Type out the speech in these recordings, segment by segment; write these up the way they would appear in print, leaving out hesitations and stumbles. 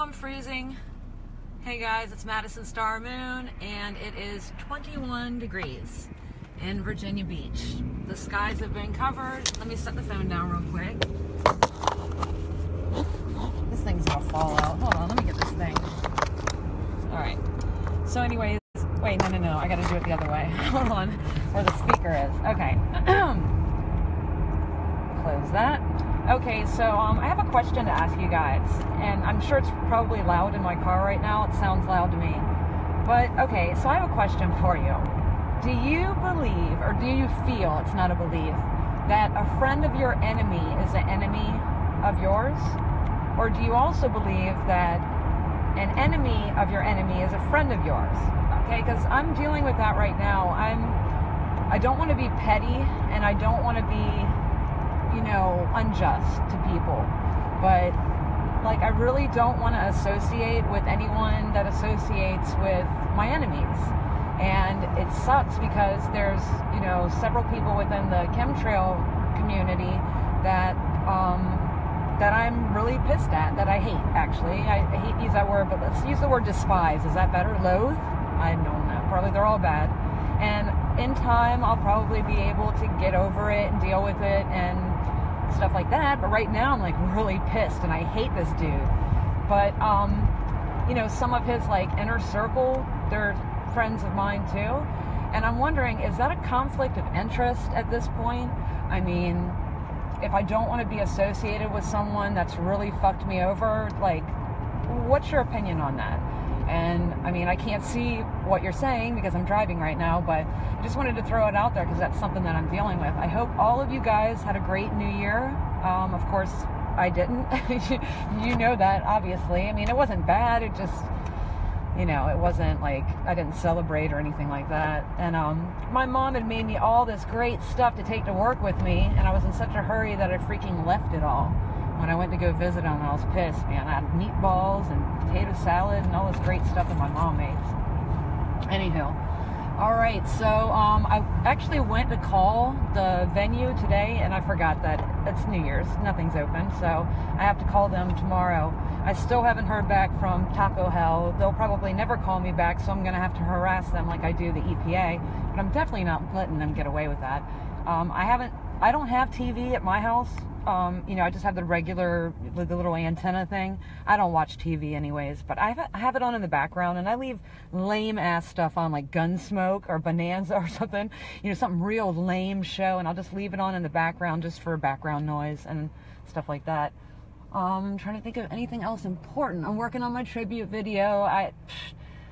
I'm freezing. Hey guys, it's Madison Star Moon, and it is 21 degrees in Virginia Beach. The skies have been covered. Let me set the phone down real quick. This thing's gonna fall out. Hold on, let me get this thing. Alright. So anyways, wait, no. I gotta do it the other way. Hold on, where the speaker is. Okay. Close that. Okay, so I have a question to ask you guys, and I'm sure it's probably loud in my car right now. It sounds loud to me. But, okay, so I have a question for you. Do you believe, or do you feel, it's not a belief, that a friend of your enemy is an enemy of yours? Or do you also believe that an enemy of your enemy is a friend of yours? Okay, because I'm dealing with that right now. I don't want to be petty, and I don't want to be, you know, unjust to people, but like I really don't want to associate with anyone that associates with my enemies. And it sucks because there's, you know, several people within the chemtrail community that that I'm really pissed at, that I hate. Actually, I hate to use that word, but let's use the word despise. Is that better? Loathe? I don't know. Probably they're all bad. And in time, I'll probably be able to get over it and deal with it and stuff like that. But right now, I'm like really pissed and I hate this dude. But, you know, some of his like inner circle, they're friends of mine too. And I'm wondering, is that a conflict of interest at this point? I mean, if I don't want to be associated with someone that's really fucked me over, like, what's your opinion on that? And I mean, I can't see what you're saying because I'm driving right now, but I just wanted to throw it out there because that's something that I'm dealing with. I hope all of you guys had a great new year. Of course, I didn't. You know that, obviously. I mean, it wasn't bad. It just, you know, it wasn't like I didn't celebrate or anything like that. And my mom had made me all this great stuff to take to work with me, and I was in such a hurry that I freaking left it all. When I went to go visit them, I was pissed, man. I had meatballs and potato salad and all this great stuff that my mom made. Anywho, all right, so I actually went to call the venue today, and I forgot that it's New Year's. Nothing's open, so I have to call them tomorrow. I still haven't heard back from Taco Hell. They'll probably never call me back, so I'm going to have to harass them like I do the EPA, but I'm definitely not letting them get away with that. I don't have TV at my house. You know, I just have the regular, the little antenna thing. I don't watch TV anyways, but I have it on in the background, and I leave lame-ass stuff on, like Gunsmoke or Bonanza or something, you know, something real lame show, and I'll just leave it on in the background just for background noise and stuff like that. I'm trying to think of anything else important. I'm working on my tribute video.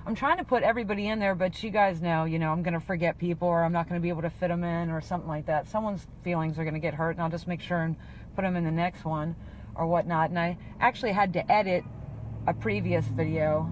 I'm trying to put everybody in there, but you guys know, you know, I'm going to forget people, or I'm not going to be able to fit them in, or something like that. Someone's feelings are going to get hurt, and I'll just make sure and put them in the next one or whatnot. And I actually had to edit a previous video.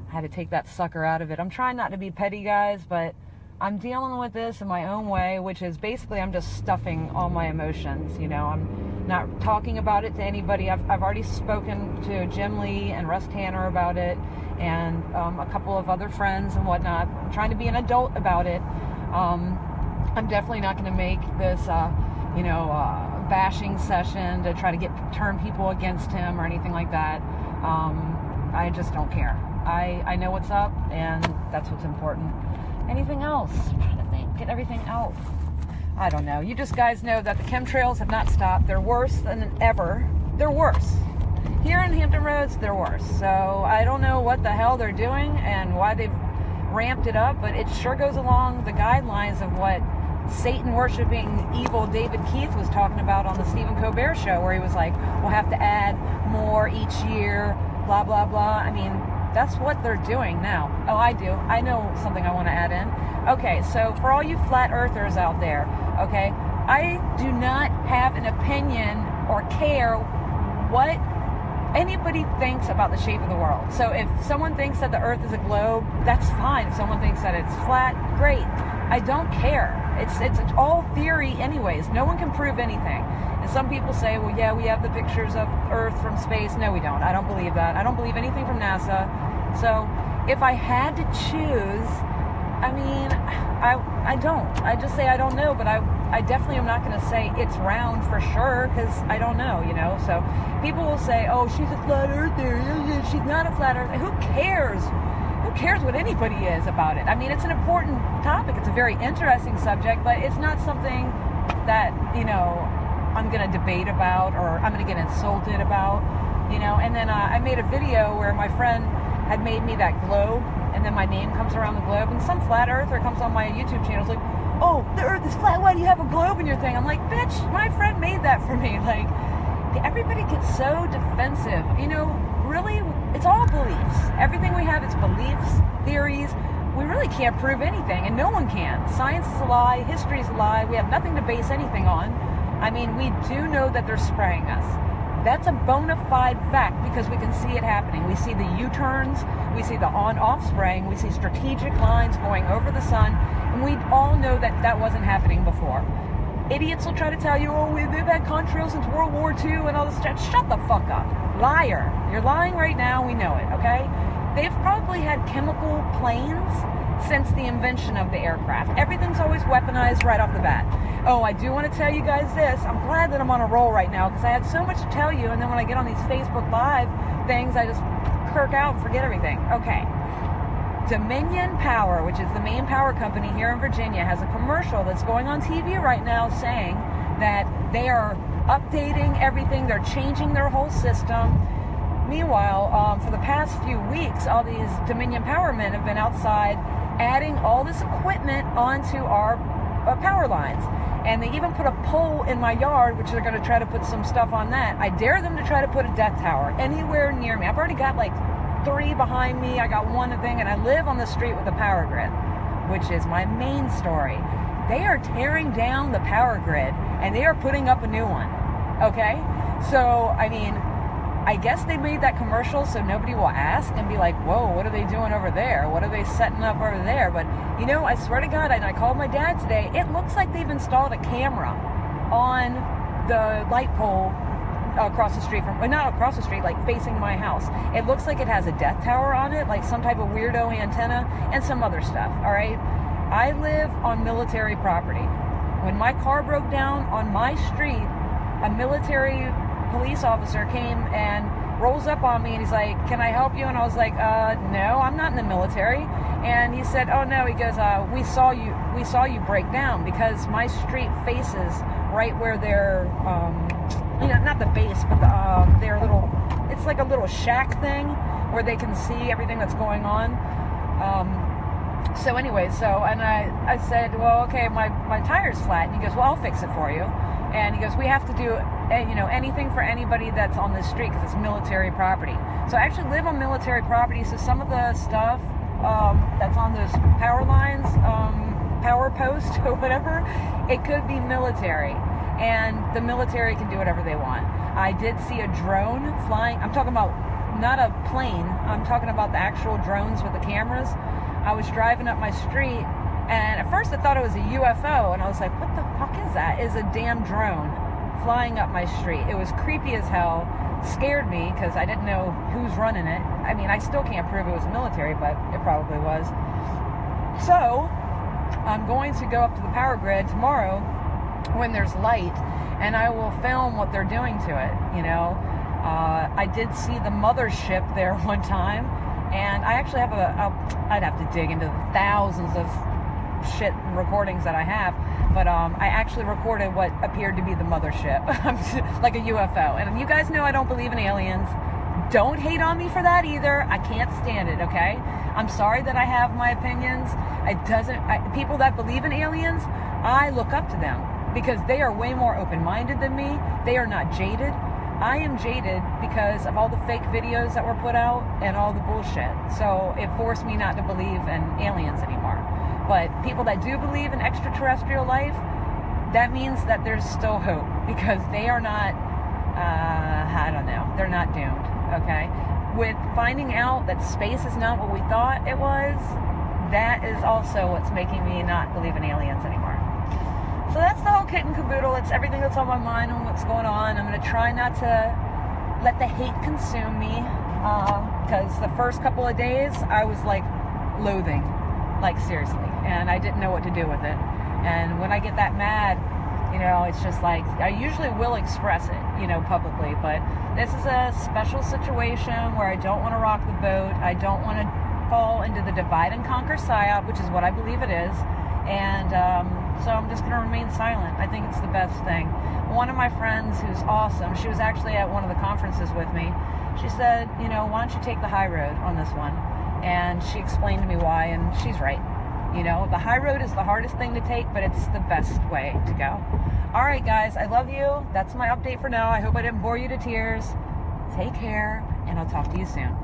I had to take that sucker out of it. I'm trying not to be petty, guys, but I'm dealing with this in my own way, which is basically I'm just stuffing all my emotions. You know, I'm not talking about it to anybody. I've already spoken to Jim Lee and Russ Tanner about it, and a couple of other friends and whatnot. I'm trying to be an adult about it. I'm definitely not going to make this, you know, bashing session to try to turn people against him or anything like that. I just don't care. I know what's up, and that's what's important. Anything else? I'm trying to think. Get everything out. I don't know. You just guys know that the chemtrails have not stopped. They're worse than ever. They're worse. Here in Hampton Roads, they're worse. So I don't know what the hell they're doing and why they've ramped it up, but it sure goes along the guidelines of what Satan-worshipping evil David Keith was talking about on the Stephen Colbert show, where he was like, we'll have to add more each year, blah, blah, blah. I mean, that's what they're doing now. Oh, I do. I know something I want to add in. Okay, so for all you flat earthers out there, okay, I do not have an opinion or care what anybody thinks about the shape of the world. So if someone thinks that the earth is a globe, that's fine. If someone thinks that it's flat, great. I don't care. It's all theory anyways. No one can prove anything. And some people say, well, yeah, we have the pictures of Earth from space. No, we don't. I don't believe that. I don't believe anything from NASA. So if I had to choose, I mean, I don't. I just say I don't know, but I definitely am not going to say it's round for sure because I don't know, you know. So people will say, oh, she's a flat earther. She's not a flat earther. Who cares? Who cares what anybody is about it? I mean, it's an important topic. It's a very interesting subject, but it's not something that, you know, I'm going to debate about or I'm going to get insulted about, you know. And then I made a video where my friend had made me that globe, and then my name comes around the globe, and some flat earther comes on my YouTube channel. It's like, oh, the earth is flat. Why do you have a globe in your thing? I'm like, bitch, my friend made that for me. Like, everybody gets so defensive. You know, really, it's all beliefs. Everything we have is beliefs, theories. We really can't prove anything, and no one can. Science is a lie. History is a lie. We have nothing to base anything on. I mean, we do know that they're spraying us. That's a bona fide fact because we can see it happening. We see the U-turns, we see the on-off spraying, we see strategic lines going over the sun, and we all know that that wasn't happening before. Idiots will try to tell you, oh, they've had contrails since World War II and all this stuff. Shut the fuck up. Liar. You're lying right now, we know it, okay? They've probably had chemical planes since the invention of the aircraft. Everything's always weaponized right off the bat. Oh, I do want to tell you guys this. I'm glad that I'm on a roll right now because I had so much to tell you, and then when I get on these Facebook Live things, I just kirk out and forget everything. Okay. Dominion Power, which is the main power company here in Virginia, has a commercial that's going on TV right now saying that they are updating everything. They're changing their whole system. Meanwhile, for the past few weeks, all these Dominion Power men have been outside adding all this equipment onto our power lines. And they even put a pole in my yard, which they're going to try to put some stuff on that. I dare them to try to put a death tower anywhere near me. I've already got like 3 behind me. I got one thing, and I live on the street with a power grid, which is my main story. They are tearing down the power grid, and they are putting up a new one. Okay? So, I mean, I guess they made that commercial so nobody will ask and be like, whoa, what are they doing over there? What are they setting up over there? But, you know, I swear to God, and I called my dad today, it looks like they've installed a camera on the light pole across the street from, well, not across the street, like facing my house. It looks like it has a death tower on it, like some type of weirdo antenna and some other stuff, all right? I live on military property. When my car broke down on my street, a military police officer came and rolls up on me and he's like, can I help you? And I was like, no, I'm not in the military. And he said, oh no, he goes, we saw you break down because my street faces right where their, you know, not the base, but their little, it's like a little shack thing where they can see everything that's going on. So anyway, and I said, well, okay, my tire's flat. And he goes, well, I'll fix it for you. And he goes, we have to do, you know, anything for anybody that's on this street because it's military property. So I actually live on military property, so some of the stuff that's on those power lines, power post or whatever, it could be military. And the military can do whatever they want. I did see a drone flying. I'm talking about not a plane. I'm talking about the actual drones with the cameras. I was driving up my street, and at first I thought it was a UFO, and I was like, what the fuck is that? It's a damn drone flying up my street. It was creepy as hell, scared me because I didn't know who's running it. I mean, I still can't prove it was military, but it probably was. So I'm going to go up to the power grid tomorrow when there's light, and I will film what they're doing to it, you know. I did see the mothership there one time, and I actually have I'd have to dig into the thousands of shit recordings that I have, but I actually recorded what appeared to be the mothership, like a UFO. And you guys know I don't believe in aliens. Don't hate on me for that either. I can't stand it, okay? I'm sorry that I have my opinions. People that believe in aliens, I look up to them because they are way more open-minded than me. They are not jaded. I am jaded because of all the fake videos that were put out and all the bullshit. So it forced me not to believe in aliens anymore. But people that do believe in extraterrestrial life, that means that there's still hope because they are not, I don't know, they're not doomed, okay? With finding out that space is not what we thought it was, that is also what's making me not believe in aliens anymore. So that's the whole kit and caboodle. It's everything that's on my mind and what's going on. I'm going to try not to let the hate consume me because the first couple of days I was like loathing like seriously, and I didn't know what to do with it. And when I get that mad, you know, it's just like, I usually will express it, you know, publicly, but this is a special situation where I don't want to rock the boat. I don't want to fall into the divide and conquer psyop, which is what I believe it is. And so I'm just going to remain silent. I think it's the best thing. One of my friends who's awesome, she was actually at one of the conferences with me. She said, you know, why don't you take the high road on this one? And she explained to me why, and she's right. You know, the high road is the hardest thing to take, but it's the best way to go. All right, guys, I love you. That's my update for now. I hope I didn't bore you to tears. Take care, and I'll talk to you soon.